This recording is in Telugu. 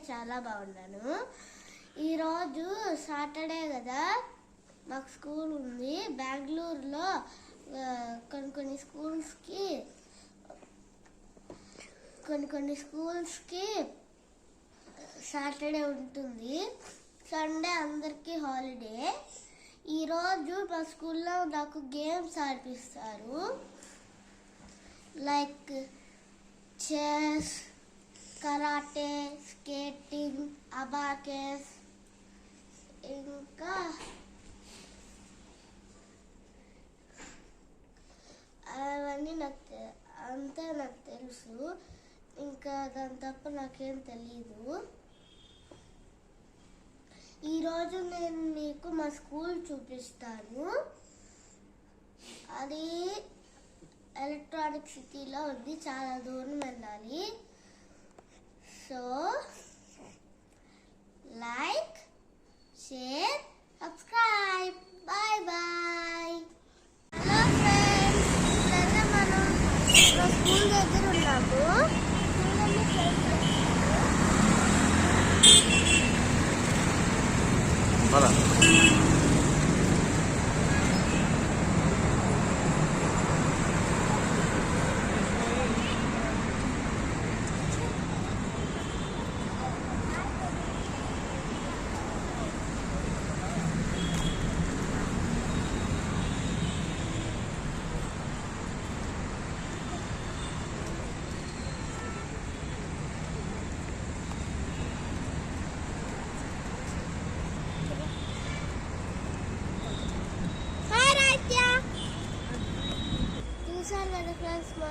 చాలా బాగున్నాను. ఈరోజు సాటర్డే కదా, మాకు స్కూల్ ఉంది. బెంగళూరులో కొన్ని స్కూల్స్కి సాటర్డే ఉంటుంది. సండే అందరికీ హాలిడే. ఈరోజు మా స్కూల్లో నాకు గేమ్స్ ఆడిపిస్తారు, like chess, karate, skating, abacus, ఇంకా అవన్నీ అంతా నాకు తెలుసు. ఇంకా దాని తప్ప నాకేం తెలీదు. ఈరోజు నేను మీకు మా స్కూల్ చూపిస్తాను. అది ఎలక్ట్రానిక్ సిటీలో ఉంది, చాలా దూరం వెళ్ళాలి. So like, share, subscribe. Bye bye. Hello friends, ఇప్పుడైతే మనం మా స్కూల్ దగ్గర ఉన్నాము. చూసారు కదా ఫ్రెండ్స్, మా